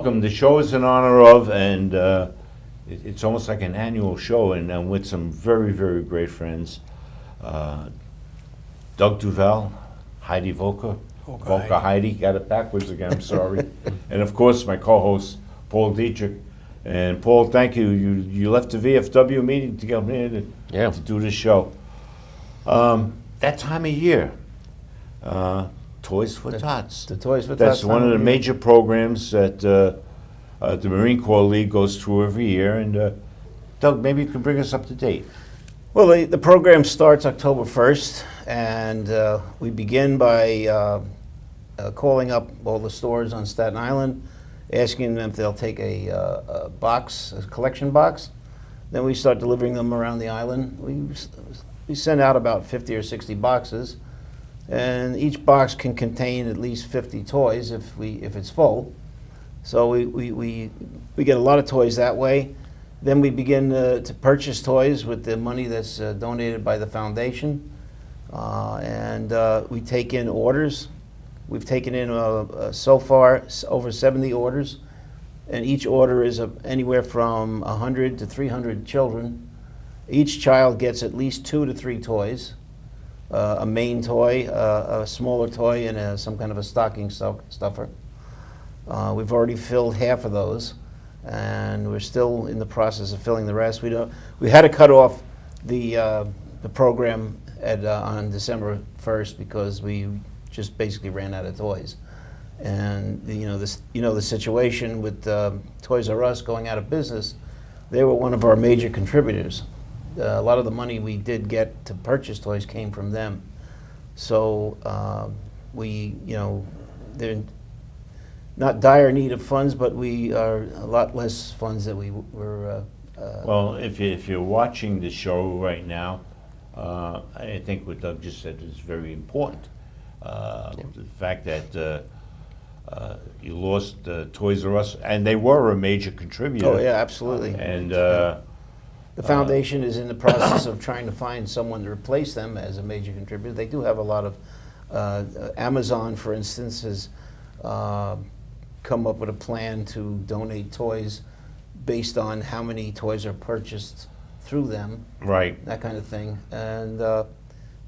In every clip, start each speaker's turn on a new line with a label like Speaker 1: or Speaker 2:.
Speaker 1: welcome. The show is in honor of, and it's almost like an annual show, and I'm with some very, very great friends. Doug DUVAL, Heidi VOLKER, VOLKER Heidi, got it backwards again, I'm sorry. And of course, my co-host, Paul Dietrich. And Paul, thank you. You left the VFW meeting to come in to do this show. That time of year, Toys for Tots.
Speaker 2: The Toys for Tots.
Speaker 1: That's one of the major programs that the Marine Corps League goes through every year. And Doug, maybe you can bring us up to date.
Speaker 2: Well, the program starts October 1st, and we begin by calling up all the stores on Staten Island, asking them if they'll take a box, a collection box. Then we start delivering them around the island. We send out about 50 or 60 boxes, and each box can contain at least 50 toys if it's full. So we get a lot of toys that way. Then we begin to purchase toys with the money that's donated by the foundation, and we take in orders. We've taken in so far over 70 orders, and each order is anywhere from 100 to 300 children. Each child gets at least 2 to 3 toys, a main toy, a smaller toy, and some kind of a stocking stuffer. We've already filled half of those, and we're still in the process of filling the rest. We had to cut off the program on December 1st because we just basically ran out of toys. And the situation with Toys R Us going out of business, they were one of our major contributors. A lot of the money we did get to purchase toys came from them. So they're not dire need of funds, but we are a lot less funds that we were.
Speaker 1: Well, if you're watching the show right now, I think what Doug just said is very important. The fact that you lost Toys R Us, and they were a major contributor.
Speaker 2: Oh yeah, absolutely.
Speaker 1: And
Speaker 2: the foundation is in the process of trying to find someone to replace them as a major contributor. They do have a lot of Amazon, for instance, has come up with a plan to donate toys based on how many toys are purchased through them.
Speaker 1: Right.
Speaker 2: That kind of thing. And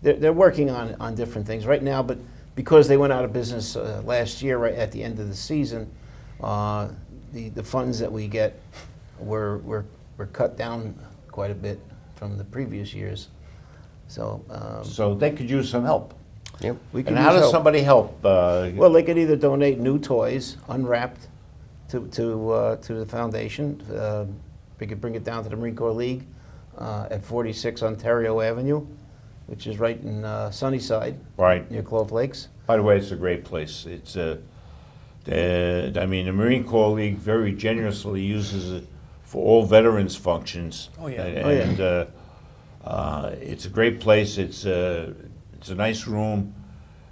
Speaker 2: they're working on different things right now, but because they went out of business last year, right at the end of the season, the funds that we get were cut down quite a bit from the previous years. So
Speaker 1: so they could use some help.
Speaker 2: Yep.
Speaker 1: And how does somebody help?
Speaker 2: Well, they could either donate new toys, unwrapped, to the foundation. We could bring it down to the Marine Corps League at 46 Ontario Avenue, which is right in Sunnyside,
Speaker 1: right
Speaker 2: near Clove Lakes.
Speaker 1: By the way, it's a great place. It's the Marine Corps League very generously uses it for all veterans functions.
Speaker 3: Oh yeah.
Speaker 1: And it's a great place. It's a nice room.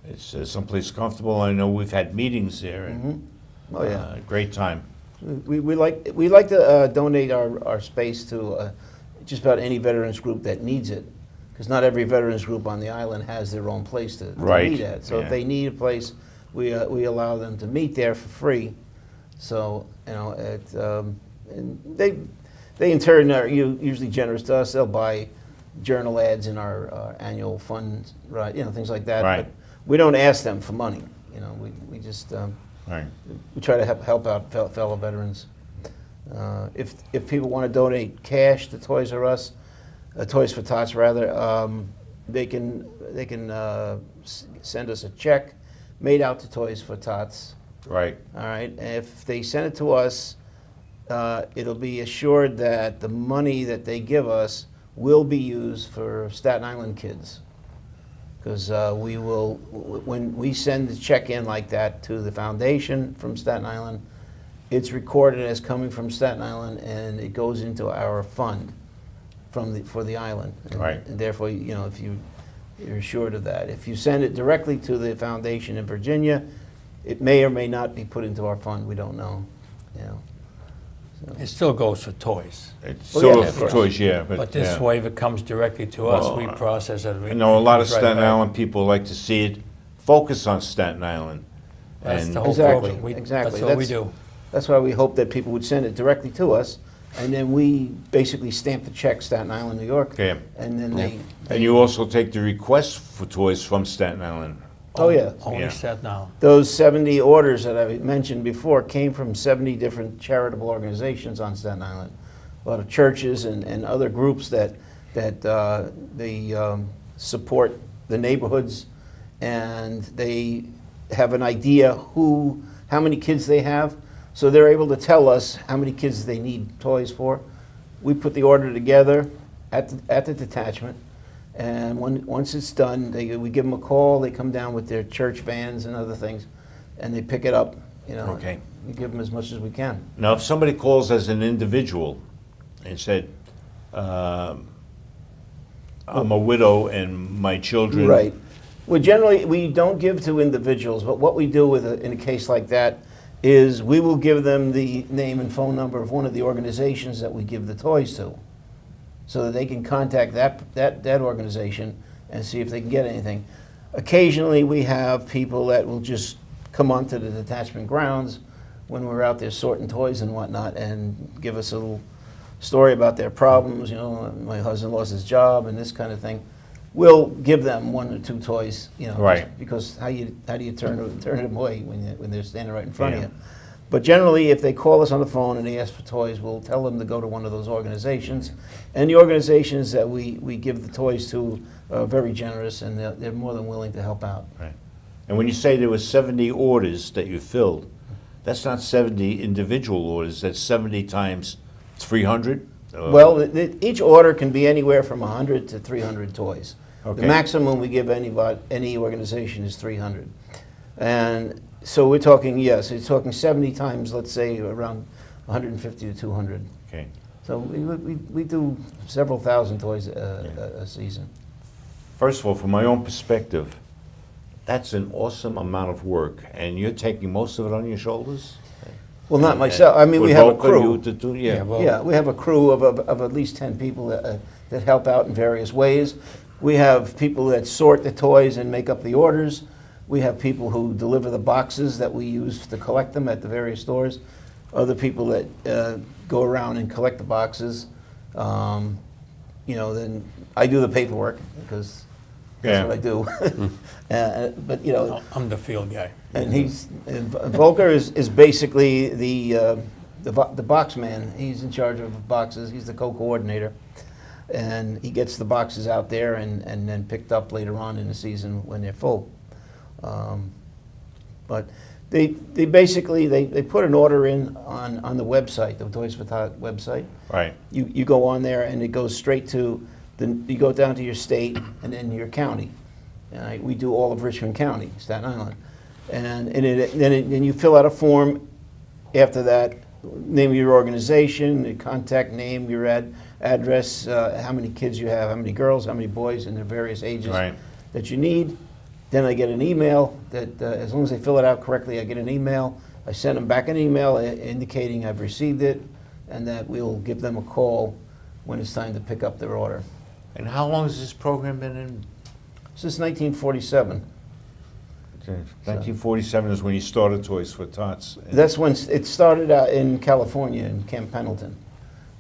Speaker 1: It's someplace comfortable. I know we've had meetings there, and
Speaker 2: Oh yeah,
Speaker 1: great time.
Speaker 2: we like to donate our space to just about any veterans group that needs it, because not every veterans group on the island has their own place to meet at. So if they need a place, we allow them to meet there for free. So and they in turn are usually generous to us. They'll buy journal ads in our annual fund, right? Things like that.
Speaker 1: Right.
Speaker 2: But we don't ask them for money. We just
Speaker 1: Right.
Speaker 2: we try to help out fellow veterans. If people want to donate cash to Toys R Us, Toys for Tots rather, they can send us a check made out to Toys for Tots.
Speaker 1: Right.
Speaker 2: All right. And if they send it to us, it'll be assured that the money that they give us will be used for Staten Island kids. Because we will, when we send the check in like that to the foundation from Staten Island, it's recorded as coming from Staten Island, and it goes into our fund for the island.
Speaker 1: Right.
Speaker 2: And therefore, if you're assured of that. If you send it directly to the foundation in Virginia, it may or may not be put into our fund. We don't know. So.
Speaker 3: It still goes for toys.
Speaker 1: It's still for toys, yeah.
Speaker 3: But this way, if it comes directly to us, we process it.
Speaker 1: I know a lot of Staten Island people like to see it focus on Staten Island.
Speaker 3: That's
Speaker 1: And
Speaker 3: the whole
Speaker 2: Exactly,
Speaker 3: program.
Speaker 2: exactly.
Speaker 3: That's what we do.
Speaker 2: That's why we hope that people would send it directly to us, and then we basically stamp the check, Staten Island, New York.
Speaker 1: Okay.
Speaker 2: And then they.
Speaker 1: And you also take the requests for toys from Staten Island.
Speaker 2: Oh, yeah.
Speaker 3: Only
Speaker 1: Yeah.
Speaker 3: Staten Island.
Speaker 2: Those 70 orders that I mentioned before came from 70 different charitable organizations on Staten Island. A lot of churches and other groups that support the neighborhoods, and they have an idea how many kids they have, so they're able to tell us how many kids they need toys for. We put the order together at the detachment, and once it's done, we give them a call. They come down with their church vans and other things, and they pick it up. You know,
Speaker 1: Okay.
Speaker 2: we give them as much as we can.
Speaker 1: Now, if somebody calls as an individual and said, I'm a widow and my children.
Speaker 2: Right. Well, generally, we don't give to individuals, but what we do in a case like that is we will give them the name and phone number of one of the organizations that we give the toys to, so that they can contact that organization and see if they can get anything. Occasionally, we have people that will just come onto the detachment grounds when we're out there sorting toys and whatnot and give us a little story about their problems. You know, my husband lost his job and this kind of thing. We'll give them one or two toys, you know,
Speaker 1: Right.
Speaker 2: just because how do you turn them away when they're standing right in front
Speaker 1: Yeah.
Speaker 2: of you? But generally, if they call us on the phone and they ask for toys, we'll tell them to go to one of those organizations. And the organizations that we give the toys to are very generous, and they're more than willing to help out.
Speaker 1: Right. And when you say there were 70 orders that you filled, that's not 70 individual orders, that's 70 times 300?
Speaker 2: Well, each order can be anywhere from 100 to 300 toys.
Speaker 1: Okay.
Speaker 2: The maximum we give any organization is 300. And so we're talking, yes, it's talking 70 times, let's say, around 150 to 200.
Speaker 1: Okay.
Speaker 2: So we do several thousand toys a season.
Speaker 1: First of all, from my own perspective, that's an awesome amount of work, and you're taking most of it on your shoulders?
Speaker 2: Well, not myself. I mean,
Speaker 1: With
Speaker 2: we have a
Speaker 1: Volker,
Speaker 2: crew.
Speaker 1: you to do- Yeah.
Speaker 3: well-
Speaker 2: Yeah, we have a crew of at least 10 people that help out in various ways. We have people that sort the toys and make up the orders. We have people who deliver the boxes that we use to collect them at the various stores. Other people that go around and collect the boxes. You know, then I do the paperwork because that's
Speaker 1: Yeah.
Speaker 2: what I do. But, you know,
Speaker 3: I'm the field guy.
Speaker 2: and Volker is basically the box man. He's in charge of boxes. He's the co-coordinator, and he gets the boxes out there and then picked up later on in the season when they're full. But they basically they put an order in on the website, the Toys for Tots website.
Speaker 1: Right.
Speaker 2: You go on there and it goes straight to you go down to your state and then your county. We do all of Richmond County, Staten Island. And then you fill out a form after that, name of your organization, the contact name, your address, how many kids you have, how many girls, how many boys, and their various ages
Speaker 1: Right.
Speaker 2: that you need. Then I get an email that, as long as they fill it out correctly, I get an email. I send them back an email indicating I've received it and that we'll give them a call when it's time to pick up their order.
Speaker 1: And how long has this program been in?
Speaker 2: Since 1947.
Speaker 1: 1947 is when you started Toys for Tots.
Speaker 2: That's when it started out in California, in Camp Pendleton.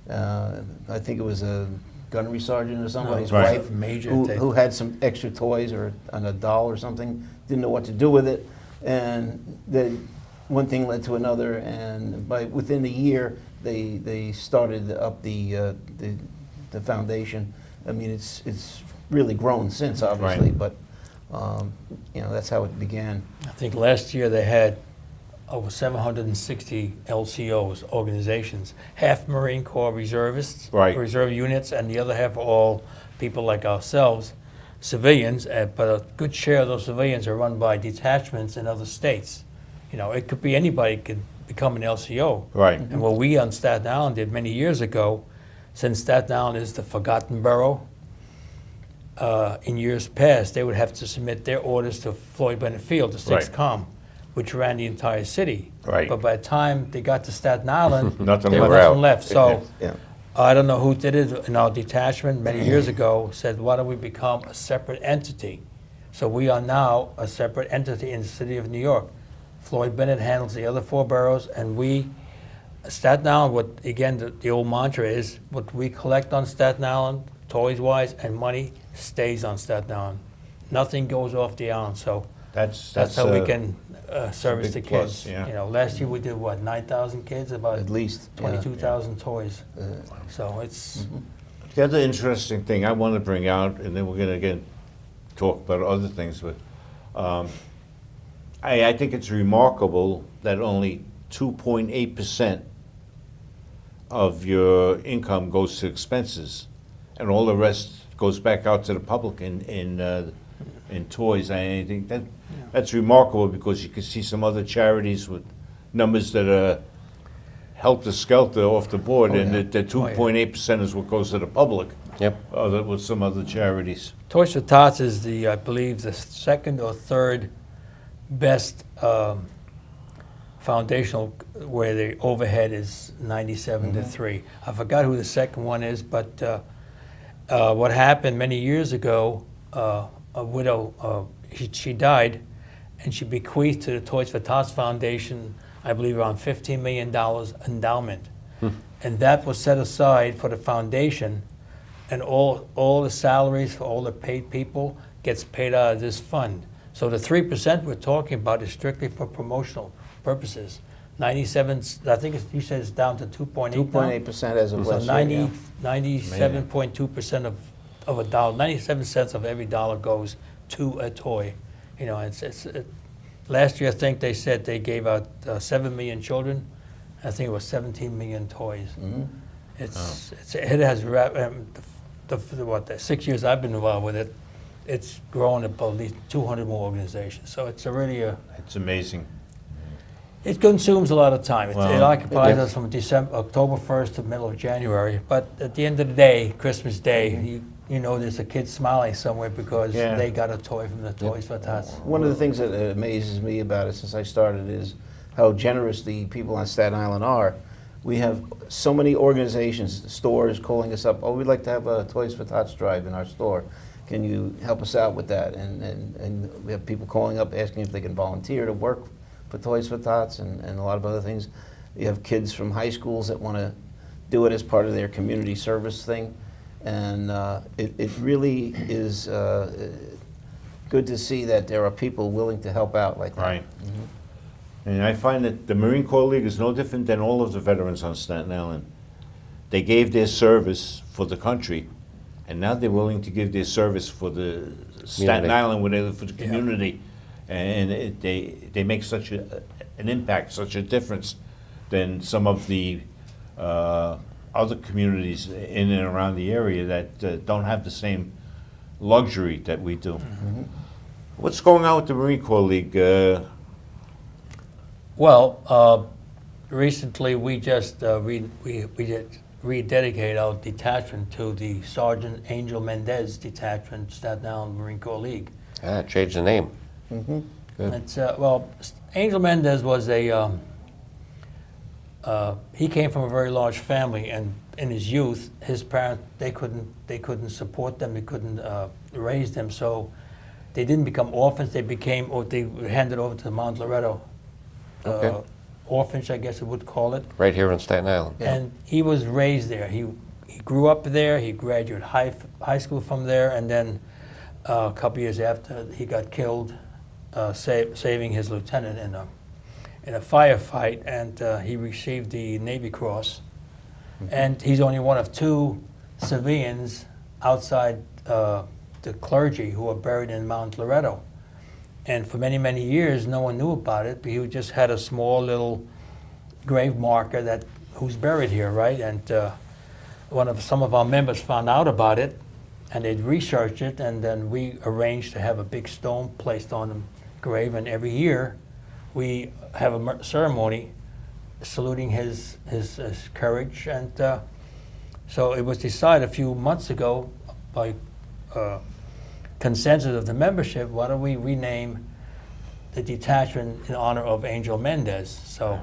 Speaker 2: I think it was a gunnery sergeant or somebody's
Speaker 1: Right.
Speaker 2: wife
Speaker 3: Major
Speaker 2: who had some extra toys or a doll or something, didn't know what to do with it, and then one thing led to another, and within a year they started up the foundation. I mean, it's really grown since, obviously,
Speaker 1: Right.
Speaker 2: but you know, that's how it began.
Speaker 3: I think last year they had over 760 LCOs, organizations, half Marine Corps reservists,
Speaker 1: Right.
Speaker 3: reserve units, and the other half are all people like ourselves, civilians, but a good share of those civilians are run by detachments in other states. You know, it could be anybody could become an LCO.
Speaker 1: Right.
Speaker 3: And what we on Staten Island did many years ago, since Staten Island is the forgotten borough, in years past, they would have to submit their orders to Floyd Bennett Field, the Sixth
Speaker 1: Right.
Speaker 3: Com, which ran the entire city.
Speaker 1: Right.
Speaker 3: But by the time they got to Staten Island,
Speaker 1: Nothing
Speaker 3: there was
Speaker 1: left.
Speaker 3: nothing left. So
Speaker 2: Yeah.
Speaker 3: I don't know who did it in our detachment many years ago, said, why don't we become a separate entity? So we are now a separate entity in the city of New York. Floyd Bennett handles the other 4 boroughs, and we Staten Island, what, again, the old mantra is, what we collect on Staten Island, toys-wise, and money, stays on Staten Island. Nothing goes off the island, so
Speaker 1: That's
Speaker 3: how we can service the
Speaker 1: big plus,
Speaker 3: kids.
Speaker 1: yeah.
Speaker 3: You know, last year we did, what, 9,000 kids, about
Speaker 2: At least. yeah.
Speaker 3: 22,000 toys. So it's,
Speaker 1: The other interesting thing I want to bring out, and then we're going to again talk about other things, but I think it's remarkable that only 2.8% of your income goes to expenses, and all the rest goes back out to the public in toys. I think that's remarkable, because you can see some other charities with numbers that are helter-skelter off the board, and the 2.8% is what goes to the public.
Speaker 4: Yep.
Speaker 1: With some other charities.
Speaker 3: Toys for Tots is the, I believe, the second or third best foundational, where the overhead is 97 to 3. I forgot who the second one is, but what happened many years ago, a widow, she died, and she bequeathed to the Toys for Tots Foundation, I believe, around $15 million endowment. And that was set aside for the foundation, and all the salaries for all the paid people gets paid out of this fund. So the 3% we're talking about is strictly for promotional purposes. 97, I think you said it's down to 2.8 now?
Speaker 2: 2.8% as of
Speaker 3: So
Speaker 2: last year.
Speaker 3: 97.2% of a dollar, 97 cents of every dollar goes to a toy. You know, last year I think they said they gave out 7 million children. I think it was 17 million toys. It has the 6 years I've been involved with it, it's grown up at least 200 more organizations. So it's
Speaker 1: It's amazing.
Speaker 3: it consumes a lot of time. It
Speaker 1: Well,
Speaker 3: occupies us from October 1st to middle of January. But at the end of the day, Christmas Day, you know there's a kid smiling somewhere because
Speaker 1: Yeah.
Speaker 3: they got a toy from the Toys for Tots.
Speaker 2: One of the things that amazes me about it since I started is how generous the people on Staten Island are. We have so many organizations, stores calling us up, oh, we'd like to have a Toys for Tots drive in our store. Can you help us out with that? And we have people calling up asking if they can volunteer to work for Toys for Tots and a lot of other things. You have kids from high schools that want to do it as part of their community service thing. And it really is good to see that there are people willing to help out like that.
Speaker 1: Right. And I find that the Marine Corps League is no different than all of the veterans on Staten Island. They gave their service for the country, and now they're willing to give their service for the Staten Island, where they live, for the community. And they make such an impact, such a difference than some of the other communities in and around the area that don't have the same luxury that we do. What's going on with the Marine Corps League?
Speaker 3: Well, recently we just we did rededicate our detachment to the Sergeant Angel Mendez detachment, Staten Island Marine Corps League.
Speaker 4: Changed the name.
Speaker 2: Mhm.
Speaker 4: Good.
Speaker 3: It's, well, Angel Mendez was he came from a very large family, and in his youth, his parents, they couldn't support them, they couldn't raise them, so they didn't become orphans. They were handed over to the Mount Loretto orphanage, I guess it would call it.
Speaker 4: Right here in Staten Island.
Speaker 3: And he was raised there. He grew up there. He graduated high school from there, and then a couple years after, he got killed, saving his lieutenant in a firefight, and he received the Navy Cross. And he's only one of 2 civilians outside the clergy who are buried in Mount Loretto. And for many, many years, no one knew about it, but he just had a small little grave marker who's buried here, right? And some of our members found out about it, and they'd researched it, and then we arranged to have a big stone placed on the grave, and every year we have a ceremony saluting his courage. And so it was decided a few months ago by consensus of the membership, why don't we rename the detachment in honor of Angel Mendez? So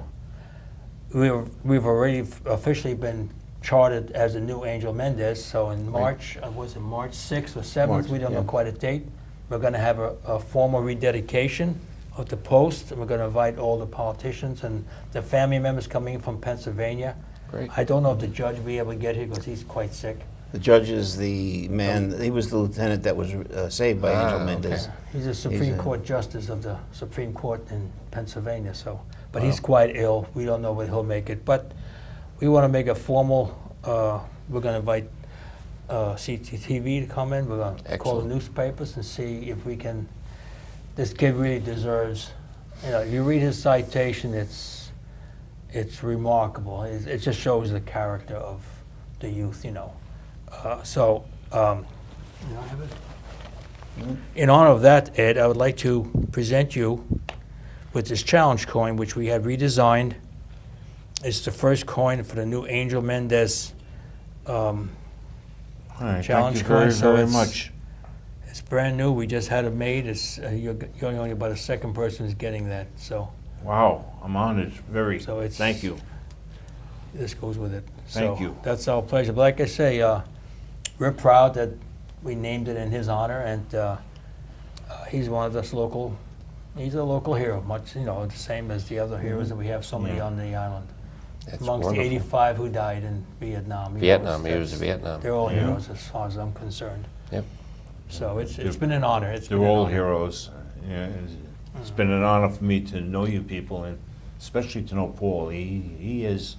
Speaker 3: we've already officially been chartered as a new Angel Mendez. So in March, was it March 6th or 7th? We don't know quite a date. We're going to have a formal rededication of the Post, and we're going to invite all the politicians and the family members coming in from Pennsylvania.
Speaker 4: Great.
Speaker 3: I don't know if the judge will be able to get here because he's quite sick.
Speaker 2: The judge is the man, he was the lieutenant that was saved by Angel
Speaker 4: okay.
Speaker 2: Mendez.
Speaker 3: He's a Supreme
Speaker 2: a-
Speaker 3: Court justice of the Supreme Court in Pennsylvania, so, but he's quite ill. We don't know whether he'll make it, but we want to make a formal, we're going to invite CCTV to come in. We're going to call the
Speaker 4: Excellent.
Speaker 3: newspapers and see if we can, this kid really deserves, you know, you read his citation, it's remarkable. It just shows the character of the youth, you know. So, you know, I have it. In honor of that, Ed, I would like to present you with this challenge coin, which we had redesigned. It's the first coin for the new Angel Mendez.
Speaker 1: All right,
Speaker 3: Challenge
Speaker 1: thank you very,
Speaker 3: coin, so
Speaker 1: very
Speaker 3: it's-
Speaker 1: much.
Speaker 3: It's brand new. We just had it made. It's you're only about the second person who's getting that. So
Speaker 1: Wow, I'm honored, very,
Speaker 3: So it's-
Speaker 1: thank you.
Speaker 3: this goes with it.
Speaker 1: Thank
Speaker 3: So
Speaker 1: you.
Speaker 3: That's our pleasure. But like I say, we're proud that we named it in his honor, and he's one of us local. He's a local hero, much, you know, the same as the other heroes that we have so many
Speaker 1: Yeah.
Speaker 3: on the island.
Speaker 4: That's
Speaker 3: Amongst
Speaker 4: wonderful.
Speaker 3: the 85 who died in Vietnam. you know,
Speaker 4: Vietnam, he was
Speaker 3: that's-
Speaker 4: in Vietnam.
Speaker 3: They're all
Speaker 1: Yeah.
Speaker 3: heroes as far as I'm concerned.
Speaker 4: Yep.
Speaker 3: So it's been an honor. It's
Speaker 1: They're
Speaker 3: been an
Speaker 1: all
Speaker 3: honor.
Speaker 1: heroes. Yeah, it's been an honor for me to know you people, and especially to know Paul. He has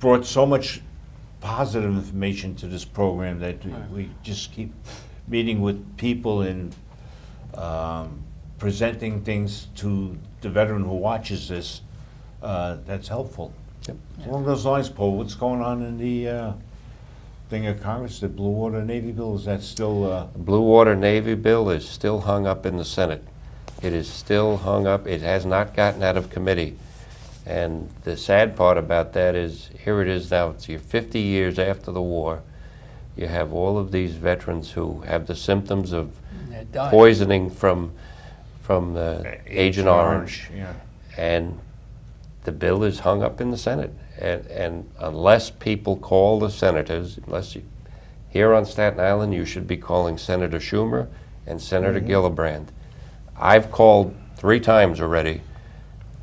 Speaker 1: brought so much positive information to this program that we just keep meeting with people and presenting things to the veteran who watches this. That's helpful.
Speaker 4: Yep.
Speaker 1: Along those lines, Paul, what's going on in the thing of Congress, the Blue Water Navy bill? Is that still?
Speaker 4: The Blue Water Navy bill is still hung up in the Senate. It is still hung up. It has not gotten out of committee. And the sad part about that is, here it is now, it's 50 years after the war. You have all of these veterans who have the symptoms of
Speaker 3: They're dying.
Speaker 4: poisoning from the Agent Orange.
Speaker 1: Yeah.
Speaker 4: And the bill is hung up in the Senate. And unless people call the senators, here on Staten Island, you should be calling Senator Schumer and Senator Gillibrand. I've called 3 times already,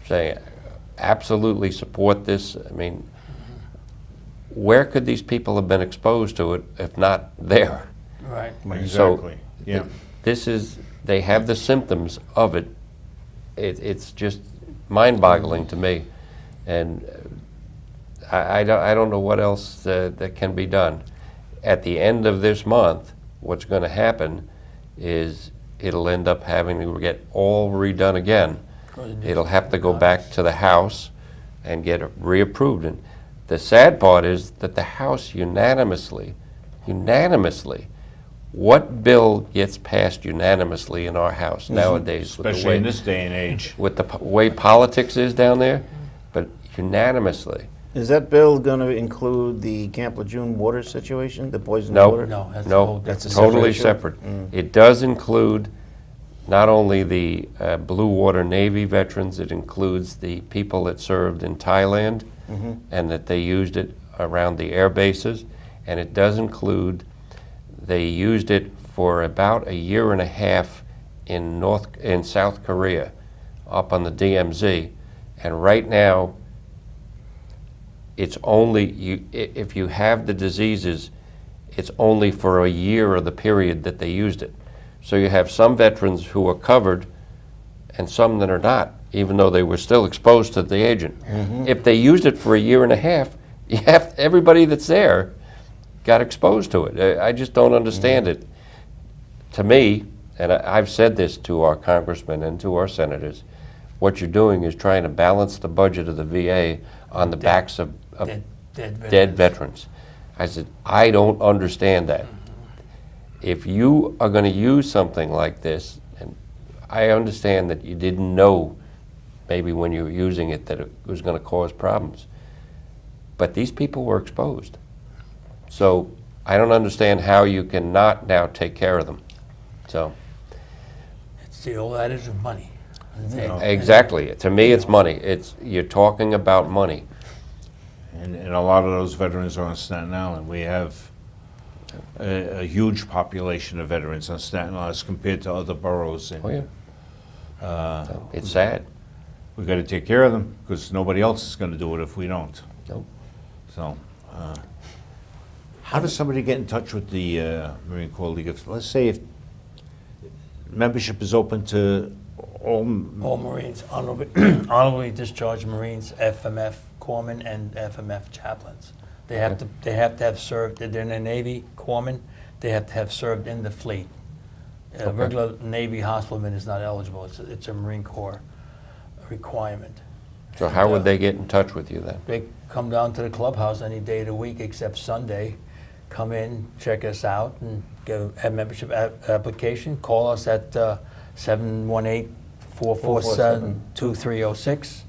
Speaker 4: saying, absolutely support this. I mean, where could these people have been exposed to it if not there?
Speaker 3: Right.
Speaker 1: Exactly. Yeah.
Speaker 4: They have the symptoms of it. It's just mind-boggling to me. And I don't know what else that can be done. At the end of this month, what's going to happen is it'll end up having to get all redone again. It'll have to go back to the House and get reapproved. And the sad part is that the House unanimously, what bill gets passed unanimously in our House nowadays? with the
Speaker 1: Especially
Speaker 4: way-
Speaker 1: in this day and age.
Speaker 4: with the way politics is down there, but unanimously.
Speaker 2: Is that bill going to include the Camp Lejeune water situation, the poisoned
Speaker 4: No.
Speaker 2: water?
Speaker 3: No, that's a
Speaker 4: No,
Speaker 3: whole
Speaker 2: That's a
Speaker 3: different.
Speaker 4: totally
Speaker 2: separate issue?
Speaker 4: separate. It does include not only the Blue Water Navy veterans, it includes the people that served in Thailand and that they used it around the air bases, and it does include, they used it for about a year and a half in South Korea, up on the DMZ, and right now, it's only, if you have the diseases, it's only for a year of the period that they used it. So you have some veterans who are covered and some that are not, even though they were still exposed to the agent. If they used it for a year and a half, everybody that's there got exposed to it. I just don't understand it. To me, and I've said this to our congressmen and to our senators, what you're doing is trying to balance the budget of the VA on the backs of dead veterans. I said, I don't understand that. If you are going to use something like this, and I understand that you didn't know maybe when you were using it that it was going to cause problems, but these people were exposed. So I don't understand how you cannot now take care of them. So
Speaker 3: It's the old adage of money.
Speaker 4: exactly, to me it's money. You're talking about money.
Speaker 1: And a lot of those veterans are on Staten Island. We have a huge population of veterans on Staten Island as compared to other boroughs. And
Speaker 4: Oh yeah. It's sad.
Speaker 1: We got to take care of them because nobody else is going to do it if we don't.
Speaker 4: Nope.
Speaker 1: So, how does somebody get in touch with the Marine Corps League? Let's say if membership is open to all.
Speaker 3: All Marines, honorably discharged Marines, FMF corpsmen, and FMF chaplains. They have to have served. They're in the Navy corpsmen. They have to have served in the fleet. A regular Navy hospitalman is not eligible. It's a Marine Corps requirement.
Speaker 4: So how would they get in touch with you then?
Speaker 3: They come down to the clubhouse any day of the week except Sunday. Come in, check us out, and have membership application. Call us at 718-447-2306.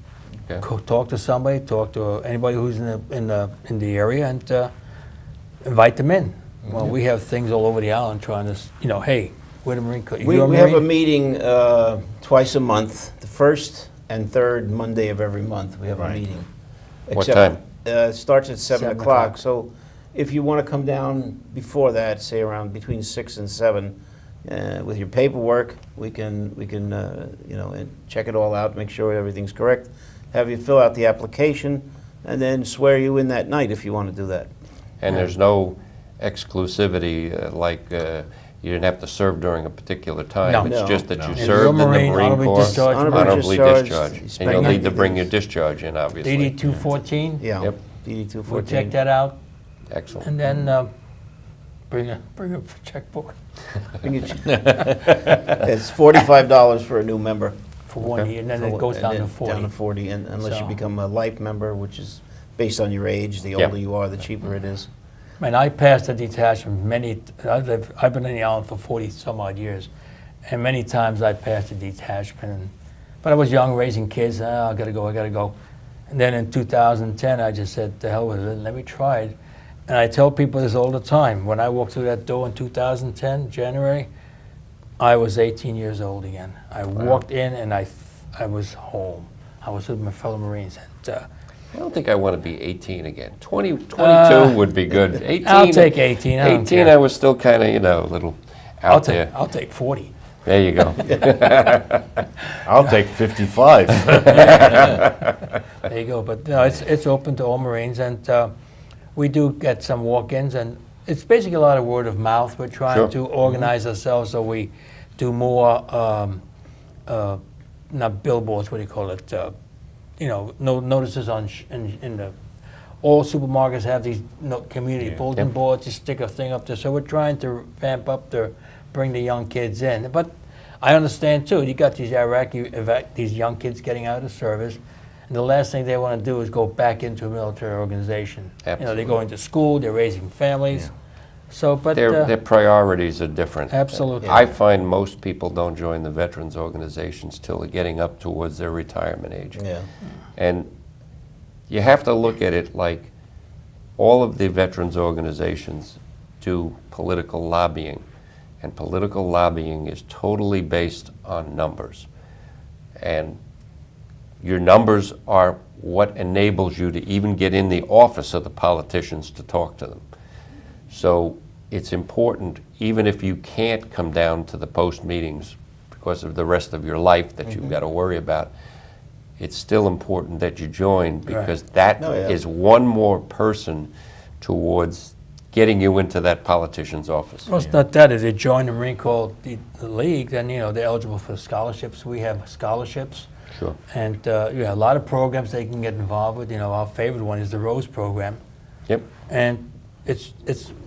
Speaker 4: Okay.
Speaker 3: Talk to somebody. Talk to anybody who's in the area, and invite them in. Well, we have things all over the island trying to, hey, we're the Marine Corps.
Speaker 2: We have a meeting twice a month, the first and third Monday of every month. We have a meeting.
Speaker 4: What time?
Speaker 2: It starts at 7
Speaker 3: 7
Speaker 2: o'clock.
Speaker 3: o'clock.
Speaker 2: So if you want to come down before that, say around between 6 and 7, with your paperwork, we can and check it all out, make sure everything's correct, have you fill out the application, and then swear you in that night if you want to do that.
Speaker 4: And there's no exclusivity, you didn't have to serve during a particular time.
Speaker 3: No.
Speaker 4: It's
Speaker 2: No.
Speaker 4: just that
Speaker 1: No.
Speaker 4: you
Speaker 1: If
Speaker 3: you're
Speaker 4: served
Speaker 3: a
Speaker 4: in the
Speaker 3: Marine,
Speaker 4: Marine
Speaker 3: honorably
Speaker 4: Corps,
Speaker 3: discharged,
Speaker 4: honorably
Speaker 2: discharged,
Speaker 4: discharged.
Speaker 2: you
Speaker 4: And
Speaker 2: spend
Speaker 4: you'll need to
Speaker 2: 90
Speaker 4: bring your
Speaker 2: days.
Speaker 4: discharge in, obviously.
Speaker 3: DD 214.
Speaker 2: Yeah.
Speaker 4: Yep.
Speaker 2: DD
Speaker 3: We'll
Speaker 2: 214.
Speaker 3: check that out,
Speaker 4: Excellent.
Speaker 3: and then bring a checkbook
Speaker 2: It's $45 for a new member.
Speaker 3: for 1 year, and then it goes down to 40.
Speaker 2: Down to 40, and unless you
Speaker 3: So-
Speaker 2: become a life member, which is based on your age. The
Speaker 4: Yeah.
Speaker 2: older you are, the cheaper it is.
Speaker 3: And I passed a detachment I've been in the island for 40 some odd years, and many times I passed a detachment. But I was young, raising kids. I gotta go. And then in 2010, I just said, "To hell with it. Let me try it." And I tell people this all the time. When I walked through that door in 2010, January, I was 18 years old again. I walked in and I was home. I was with my fellow Marines. And,
Speaker 4: I don't think I want to be 18 again. 22 would be good. 18.
Speaker 3: I'll take 18. I don't
Speaker 4: 18,
Speaker 3: care.
Speaker 4: I was still kind of, a little out there.
Speaker 3: I'll take 40.
Speaker 4: There you go.
Speaker 1: I'll take 55.
Speaker 3: There you go. But no, it's open to all Marines, and we do get some walk-ins, and it's basically a lot of word of mouth. We're trying
Speaker 4: Sure.
Speaker 3: to organize ourselves so we do more, not billboards. What do you call it? Notices in the. All supermarkets have these community bulletin
Speaker 4: Yep.
Speaker 3: boards. You stick a thing up there. So we're trying to vamp up bring the young kids in. But I understand too. You got these these young kids getting out of service, and the last thing they want to do is go back into a military organization.
Speaker 4: Absolutely.
Speaker 3: They're going to school. They're raising families. So, but
Speaker 4: Their priorities are different.
Speaker 3: Absolutely.
Speaker 4: I find most people don't join the veterans organizations till they're getting up towards their retirement age.
Speaker 2: Yeah.
Speaker 4: And you have to look at it like all of the veterans organizations do political lobbying. And political lobbying is totally based on numbers. And your numbers are what enables you to even get in the office of the politicians to talk to them. So it's important, even if you can't come down to the post meetings because of the rest of your life that you've got to worry about, it's still important that you join, because that is one more person towards getting you into that politician's office.
Speaker 3: Well, it's not that. If they join the Marine Corps, the League, then they're eligible for scholarships. We have scholarships.
Speaker 4: Sure.
Speaker 3: And a lot of programs they can get involved with. Our favorite one is the ROSE program.
Speaker 4: Yep.
Speaker 3: And it's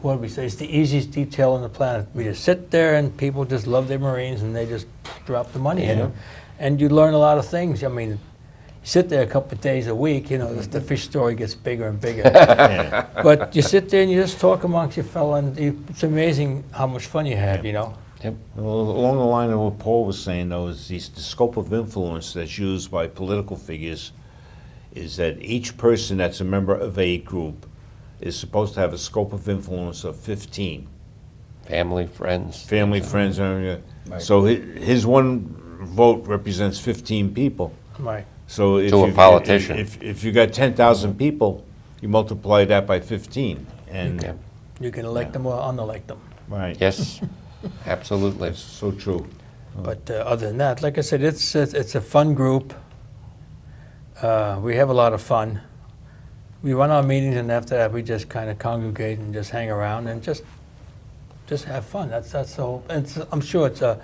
Speaker 3: what do we say? It's the easiest detail on the planet. We just sit there and people just love their Marines and they just drop the money in. And you learn a lot of things. I mean, you sit there a couple of days a week, the fish story gets bigger and bigger. But you sit there and you just talk amongst your fellow, and it's amazing how much fun you have,
Speaker 1: Well, along the line of what Paul was saying, though, is the scope of influence that's used by political figures is that each person that's a member of a group is supposed to have a scope of influence of 15.
Speaker 4: Family, friends.
Speaker 1: Family, friends, so his one vote represents 15 people.
Speaker 3: Right.
Speaker 1: So if
Speaker 4: To a politician.
Speaker 1: If you got 10,000 people, you multiply that by 15, and
Speaker 4: Yeah.
Speaker 3: You can elect them or unelect them.
Speaker 1: right.
Speaker 4: Yes, absolutely.
Speaker 1: That's so true.
Speaker 3: But other than that, like I said, it's a fun group. We have a lot of fun. We run our meetings, and after that, we just kind of congregate and just hang around and just have fun. That's the whole. And I'm sure it's the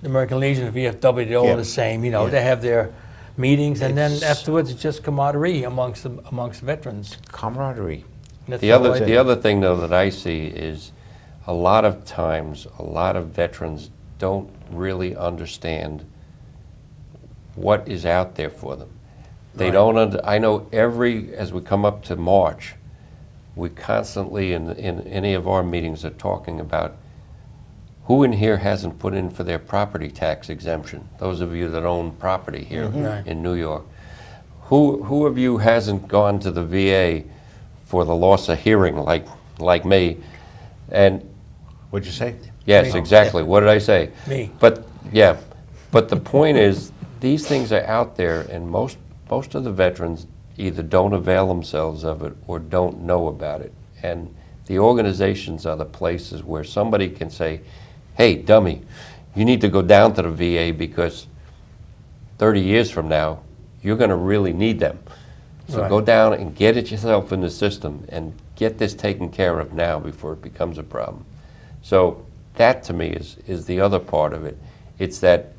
Speaker 3: American Legion, the VFW, they're all
Speaker 2: Yeah.
Speaker 3: the same. You know,
Speaker 2: Yeah.
Speaker 3: they have their meetings, and then
Speaker 2: It's-
Speaker 3: afterwards, it's just camaraderie amongst veterans.
Speaker 1: Camaraderie.
Speaker 3: That's
Speaker 4: The
Speaker 3: all
Speaker 4: other,
Speaker 3: I
Speaker 4: the
Speaker 3: do.
Speaker 4: other thing though that I see is a lot of times, a lot of veterans don't really understand what is out there for them. They
Speaker 3: Right.
Speaker 4: don't, I know as we come up to March, we constantly in any of our meetings are talking about who in here hasn't put in for their property tax exemption? Those of you that own property here
Speaker 3: Right.
Speaker 4: in New York. Who of you hasn't gone to the VA for the loss of hearing like me? And
Speaker 1: What'd you say?
Speaker 4: yes,
Speaker 3: Me.
Speaker 4: exactly. What did I say?
Speaker 3: Me.
Speaker 4: But yeah, but the point is, these things are out there, and most of the veterans either don't avail themselves of it or don't know about it. And the organizations are the places where somebody can say, "Hey, dummy, you need to go down to the VA because 30 years from now, you're going to really need them. So
Speaker 3: Right.
Speaker 4: go down and get it yourself in the system and get this taken care of now before it becomes a problem." So that to me is the other part of it. It's that,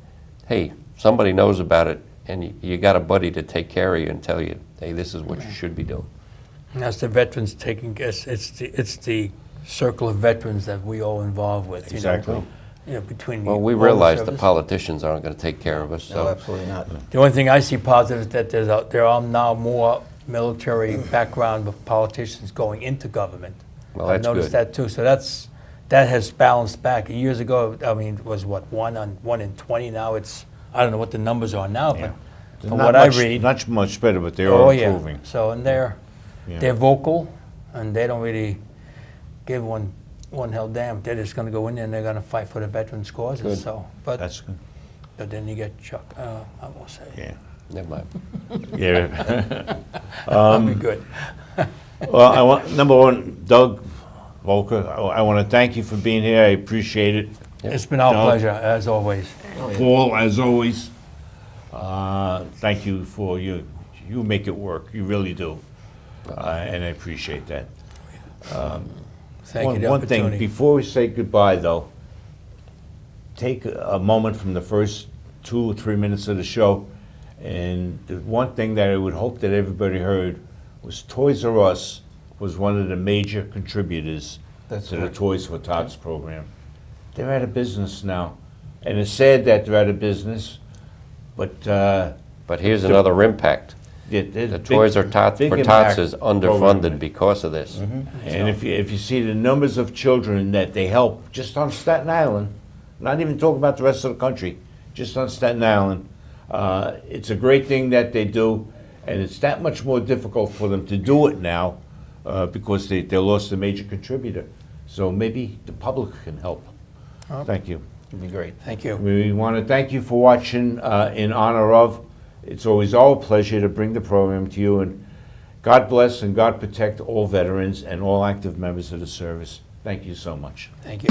Speaker 4: hey, somebody knows about it and you got a buddy to take care of you and tell you, hey, this is what you should be doing.
Speaker 3: And that's the veterans taking. It's the circle of veterans that we all involved with.
Speaker 1: Exactly.
Speaker 3: You know, between
Speaker 4: Well, we
Speaker 3: all the
Speaker 4: realize the
Speaker 3: service.
Speaker 4: politicians aren't going to take care of us.
Speaker 2: No,
Speaker 4: So
Speaker 2: absolutely not.
Speaker 3: The only thing I see positive is that there are now more military background of politicians going into government.
Speaker 4: Well,
Speaker 3: I've
Speaker 4: that's
Speaker 3: noticed
Speaker 4: good.
Speaker 3: that too. So that has balanced back. Years ago, I mean, it was what, 1 in 20. Now it's, I don't know what the numbers are now,
Speaker 1: Yeah.
Speaker 3: but from
Speaker 1: Not
Speaker 3: what I
Speaker 1: much-
Speaker 3: read,
Speaker 1: Not much better, but they
Speaker 3: oh
Speaker 1: are
Speaker 3: yeah.
Speaker 1: improving.
Speaker 3: So and
Speaker 1: Yeah.
Speaker 3: they're vocal, and they don't really give one hell damn. They're just going to go in there and they're going to fight for the veterans' causes.
Speaker 4: Good.
Speaker 3: So, but
Speaker 1: That's good.
Speaker 3: then you get Chuck. I won't say.
Speaker 1: Yeah.
Speaker 4: never mind.
Speaker 1: Yeah.
Speaker 3: That'll be good.
Speaker 1: Well, number one, Doug Volker, I want to thank you for being here. I appreciate it.
Speaker 3: It's been our
Speaker 1: Doug.
Speaker 3: pleasure as always.
Speaker 1: Paul, as always, thank you for you make it work. You really do. And I appreciate that.
Speaker 3: Thank you. The
Speaker 1: One thing,
Speaker 3: opportunity.
Speaker 1: before we say goodbye, though, take a moment from the first 2 or 3 minutes of the show, and the one thing that I would hope that everybody heard was Toys R Us was one of the major contributors
Speaker 2: That's
Speaker 1: to the
Speaker 2: correct.
Speaker 1: Toys for Tots program. They're out of business now, and it's sad that they're out of business, but
Speaker 4: But here's another impact.
Speaker 1: the
Speaker 4: Toys R Tots for Tots is underfunded because of this.
Speaker 1: And if you see the numbers of children that they help just on Staten Island, not even talking about the rest of the country, just on Staten Island, it's a great thing that they do, and it's that much more difficult for them to do it now because they lost a major contributor. So maybe the public can help. Thank you.
Speaker 2: It'd be great.
Speaker 3: Thank you.
Speaker 1: We want to thank you for watching in honor of. It's always our pleasure to bring the program to you, and God bless and God protect all veterans and all active members of the service. Thank you so much.
Speaker 3: Thank you.